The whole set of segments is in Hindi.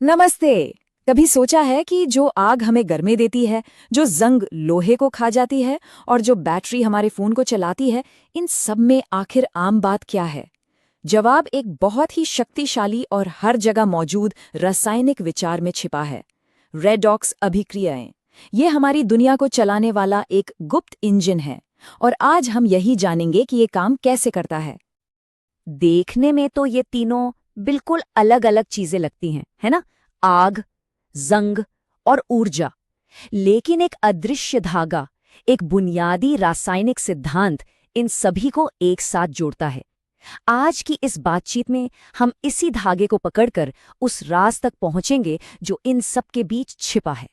नमस्ते। कभी सोचा है कि जो आग हमें गर्मी देती है, जो जंग लोहे को खा जाती है और जो बैटरी हमारे फोन को चलाती है, इन सब में आखिर आम बात क्या है? जवाब एक बहुत ही शक्तिशाली और हर जगह मौजूद रासायनिक विचार में छिपा है। रेडॉक्स अभिक्रियाएं। ये हमारी दुनिया को चलाने वाला एक गुप्त इंजन है और आज हम यही जानेंगे कि ये काम कैसे करता है। देखने में तो ये तीनों बिल्कुल अलग-अलग चीजें लगती हैं, है ना? आग, जंग और ऊर्जा। लेकिन एक अदृश्य धागा, एक बुनियादी रासायनिक सिद्धांत इन सभी को एक साथ जोड़ता है। आज की इस बातचीत में हम इसी धागे को पकड़कर उस राज तक पहुंचेंगे जो इन सब के बीच छिपा है।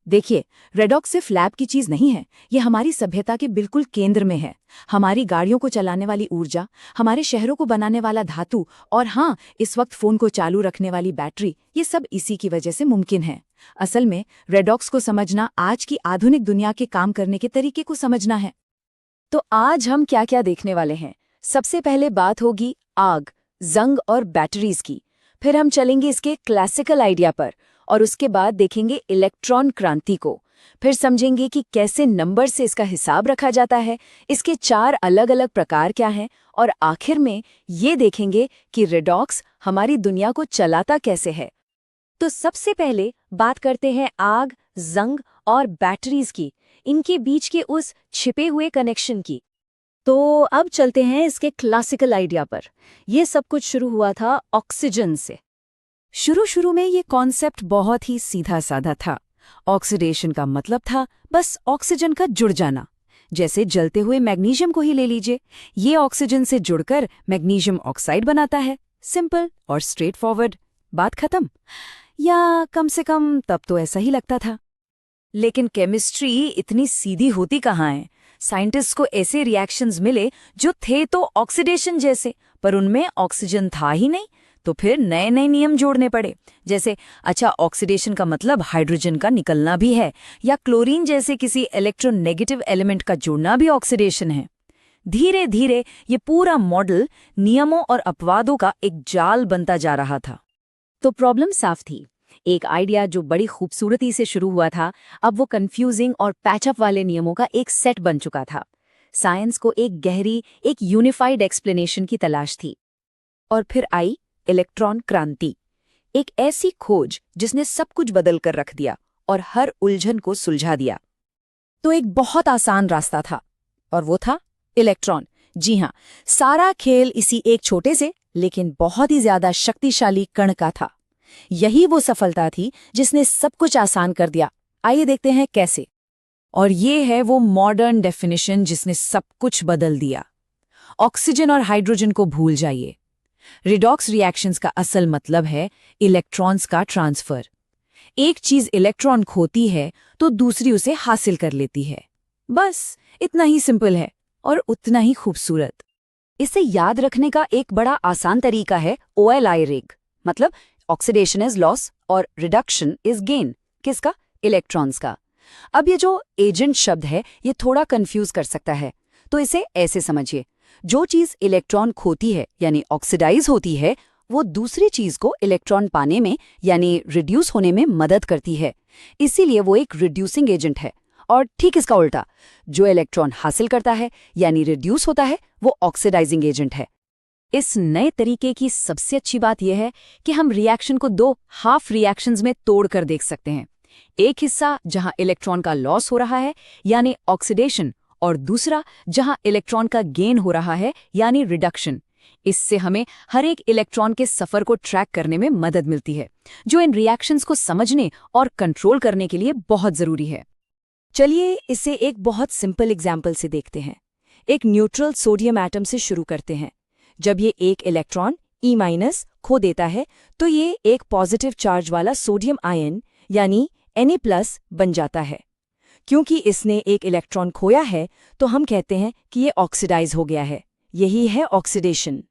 देखिए, रेडॉक्स सिर्फ लैब की चीज नहीं है, ये हमारी सभ्यता के बिल्कुल केंद्र में है। हमारी गाड़ियों को चलाने वाली ऊर्जा, हमारे शहरों को बनाने वाला धातु और हाँ, इस वक्त फोन को चालू रखने वाली बैटरी, ये सब इसी की वजह से मुमकिन है। असल में रेडॉक्स को समझना आज की आधुनिक दुनिया के काम करने के तरीके को समझना है। तो आज हम क्या क्या देखने वाले हैं? सबसे पहले बात होगी आग, जंग और बैटरीज की। फिर हम चलेंगे इसके क्लासिकल आइडिया पर और उसके बाद देखेंगे इलेक्ट्रॉन क्रांति को। फिर समझेंगे कि कैसे नंबर से इसका हिसाब रखा जाता है, इसके 4 अलग अलग प्रकार क्या हैं और आखिर में ये देखेंगे कि रेडॉक्स हमारी दुनिया को चलाता कैसे है। तो सबसे पहले बात करते हैं आग, जंग और बैटरीज की, इनके बीच के उस छिपे हुए कनेक्शन की। तो अब चलते हैं इसके क्लासिकल आइडिया पर। यह सब कुछ शुरू हुआ था ऑक्सीजन से। शुरू में ये कॉन्सेप्ट बहुत ही सीधा साधा था। ऑक्सीडेशन का मतलब था बस ऑक्सीजन का जुड़ जाना। जैसे जलते हुए मैग्नीशियम को ही ले लीजिए, ये ऑक्सीजन से जुड़कर मैग्नीशियम ऑक्साइड बनाता है। सिंपल और स्ट्रेट फॉरवर्ड, बात खत्म। या कम से कम तब तो ऐसा ही लगता था। लेकिन केमिस्ट्री इतनी सीधी होती कहाँ है? साइंटिस्ट को ऐसे रिएक्शंस मिले जो थे तो ऑक्सीडेशन जैसे, पर उनमें ऑक्सीजन था ही नहीं। तो फिर नए नए नियम जोड़ने पड़े। जैसे अच्छा, ऑक्सीडेशन का मतलब हाइड्रोजन का निकलना भी है, या क्लोरीन जैसे किसी इलेक्ट्रोनेगेटिव एलिमेंट का जुड़ना भी ऑक्सीडेशन है। धीरे धीरे ये पूरा मॉडल नियमों और अपवादों का एक जाल बनता जा रहा था। तो प्रॉब्लम साफ थी। एक आइडिया जो बड़ी खूबसूरती से शुरू हुआ था, अब वो कंफ्यूजिंग और पैचअप वाले नियमों का एक सेट बन चुका था। साइंस को एक गहरी, एक यूनिफाइड एक्सप्लेनेशन की तलाश थी। और फिर आई इलेक्ट्रॉन क्रांति, एक ऐसी खोज जिसने सब कुछ बदल कर रख दिया और हर उलझन को सुलझा दिया। तो एक बहुत आसान रास्ता था और वो था इलेक्ट्रॉन। जी हाँ, सारा खेल इसी एक छोटे से लेकिन बहुत ही ज्यादा शक्तिशाली कण का था। यही वो सफलता थी जिसने सब कुछ आसान कर दिया। आइए देखते हैं कैसे। और ये है वो मॉडर्न डेफिनेशन जिसने सब कुछ बदल दिया। ऑक्सीजन और हाइड्रोजन को भूल जाइए। रिडॉक्स रिएक्शंस का असल मतलब है इलेक्ट्रॉन्स का ट्रांसफर। एक चीज इलेक्ट्रॉन खोती है तो दूसरी उसे हासिल कर लेती है। बस इतना ही सिंपल है और उतना ही खूबसूरत। इसे याद रखने का एक बड़ा आसान तरीका है OLI रेग, मतलब ऑक्सीडेशन इज लॉस और रिडक्शन इज गेन। किसका? इलेक्ट्रॉन्स का। अब ये जो एजेंट शब्द है ये थोड़ा कंफ्यूज कर सकता है, तो इसे ऐसे समझिए। जो चीज इलेक्ट्रॉन खोती है यानी ऑक्सीडाइज होती है, वो दूसरी चीज को इलेक्ट्रॉन पाने में यानी रिड्यूस होने में मदद करती है। इसीलिए वो एक रिड्यूसिंग एजेंट है। और ठीक इसका उल्टा, जो इलेक्ट्रॉन हासिल करता है यानी रिड्यूस होता है, वो ऑक्सीडाइजिंग एजेंट है। इस नए तरीके की सबसे अच्छी बात यह है कि हम रिएक्शन को 2 हाफ रिएक्शंस में तोड़कर देख सकते हैं। एक हिस्सा जहां इलेक्ट्रॉन का लॉस हो रहा है यानी ऑक्सीडेशन, और दूसरा जहां इलेक्ट्रॉन का गेन हो रहा है यानी रिडक्शन। इससे हमें हर एक इलेक्ट्रॉन के सफर को ट्रैक करने में मदद मिलती है, जो इन रिएक्शंस को समझने और कंट्रोल करने के लिए बहुत जरूरी है। चलिए इसे एक बहुत सिंपल एग्जाम्पल से देखते हैं। एक न्यूट्रल सोडियम एटम से शुरू करते हैं। जब ये एक इलेक्ट्रॉन E- खो देता है तो ये एक पॉजिटिव चार्ज वाला सोडियम आयन यानी Na+ बन जाता है। क्योंकि इसने एक इलेक्ट्रॉन खोया है तो हम कहते हैं कि ये ऑक्सीडाइज हो गया है। यही है ऑक्सीडेशन।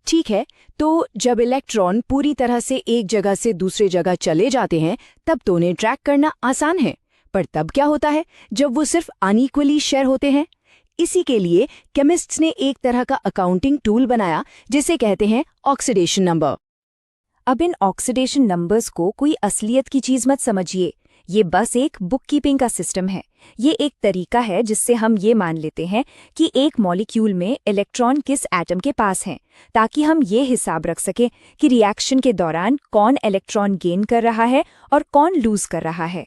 ठीक है, तो जब इलेक्ट्रॉन पूरी तरह से एक जगह से दूसरी जगह चले जाते हैं तब तो उन्हें ट्रैक करना आसान है। पर तब क्या होता है जब वो सिर्फ अनइक्वली शेयर होते हैं? इसी के लिए केमिस्ट्स ने एक तरह का अकाउंटिंग टूल बनाया जिसे कहते हैं ऑक्सीडेशन नंबर। अब इन ऑक्सीडेशन नंबर्स को कोई असलियत की चीज मत समझिए, ये बस एक बुककीपिंग का सिस्टम है। ये एक तरीका है जिससे हम ये मान लेते हैं कि एक मॉलिक्यूल में इलेक्ट्रॉन किस एटम के पास हैं, ताकि हम ये हिसाब रख सकें कि रिएक्शन के दौरान कौन इलेक्ट्रॉन गेन कर रहा है और कौन लूज कर रहा है।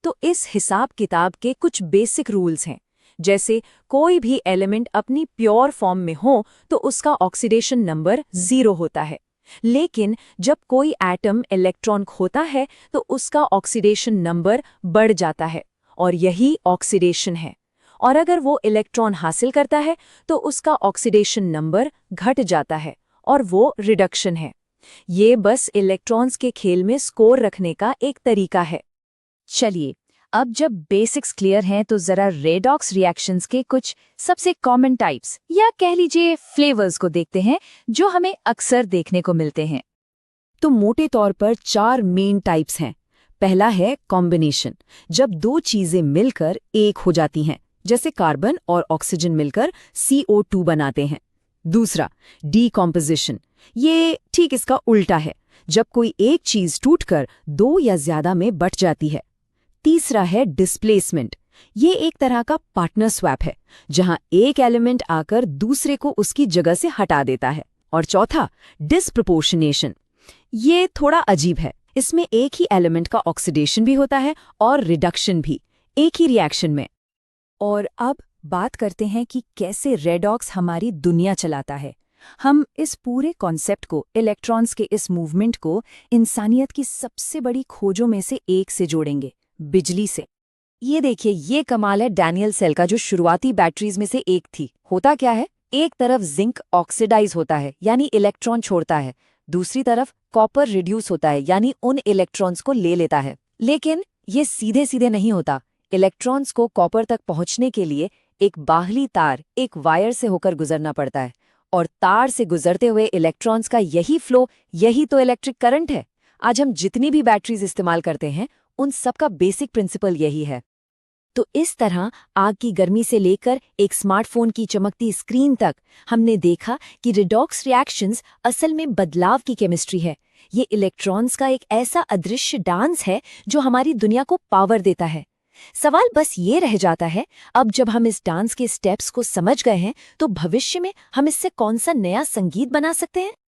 तो इस हिसाब किताब के कुछ बेसिक रूल्स हैं, जैसे कोई भी एलिमेंट अपनी प्योर फॉर्म में हो तो उसका ऑक्सीडेशन नंबर 0 होता है, लेकिन जब कोई एटम इलेक्ट्रॉन खोता है तो उसका ऑक्सीडेशन नंबर बढ़ जाता है और यही ऑक्सीडेशन है। और अगर वो इलेक्ट्रॉन हासिल करता है तो उसका ऑक्सीडेशन नंबर घट जाता है और वो रिडक्शन है। ये बस इलेक्ट्रॉन्स के खेल में स्कोर रखने का एक तरीका है। चलिए, अब जब बेसिक्स क्लियर हैं तो जरा रेडॉक्स रिएक्शंस के कुछ सबसे कॉमन टाइप्स या कह लीजिए फ्लेवर्स को देखते हैं जो हमें अक्सर देखने को मिलते हैं। तो मोटे तौर पर 4 मेन टाइप्स हैं। पहला है कॉम्बिनेशन, जब दो चीजें मिलकर एक हो जाती हैं, जैसे कार्बन और ऑक्सीजन मिलकर CO2 बनाते हैं। दूसरा, डीकॉम्पोजिशन, ये ठीक इसका उल्टा है, जब कोई एक चीज टूटकर 2 या ज्यादा में बट जाती है। तीसरा है डिस्प्लेसमेंट, ये एक तरह का पार्टनर स्वैप है, जहां एक एलिमेंट आकर दूसरे को उसकी जगह से हटा देता है। और चौथा, डिस्प्रपोर्शनेशन, ये थोड़ा अजीब है, इसमें एक ही एलिमेंट का ऑक्सीडेशन भी होता है और रिडक्शन भी, एक ही रिएक्शन में। और अब बात करते हैं कि कैसे रेडॉक्स हमारी दुनिया चलाता है। हम इस पूरे कॉन्सेप्ट को, इलेक्ट्रॉन्स के इस मूवमेंट को इंसानियत की सबसे बड़ी खोजों में से एक से जोड़ेंगे, बिजली से। ये देखिए, ये कमाल है डैनियल सेल का, जो शुरुआती बैटरीज में से एक थी। होता क्या है, एक तरफ जिंक ऑक्सीडाइज होता है यानी इलेक्ट्रॉन छोड़ता है, दूसरी तरफ कॉपर रिड्यूस होता है यानी उन इलेक्ट्रॉन्स को ले लेता है। लेकिन ये सीधे सीधे नहीं होता। इलेक्ट्रॉन्स को कॉपर तक पहुंचने के लिए एक बाहरी तार, एक वायर से होकर गुजरना पड़ता है, और तार से गुजरते हुए इलेक्ट्रॉन्स का यही फ्लो, यही तो इलेक्ट्रिक करंट है। आज हम जितनी भी बैटरीज इस्तेमाल करते हैं उन सबका बेसिक प्रिंसिपल यही है। तो इस तरह आग की गर्मी से लेकर एक स्मार्टफोन की चमकती स्क्रीन तक हमने देखा कि रिडॉक्स रिएक्शंस असल में बदलाव की केमिस्ट्री है। ये इलेक्ट्रॉन्स का एक ऐसा अदृश्य डांस है जो हमारी दुनिया को पावर देता है। सवाल बस ये रह जाता है, अब जब हम इस डांस के स्टेप्स को समझ गए हैं तो भविष्य में हम इससे कौन सा नया संगीत बना सकते हैं।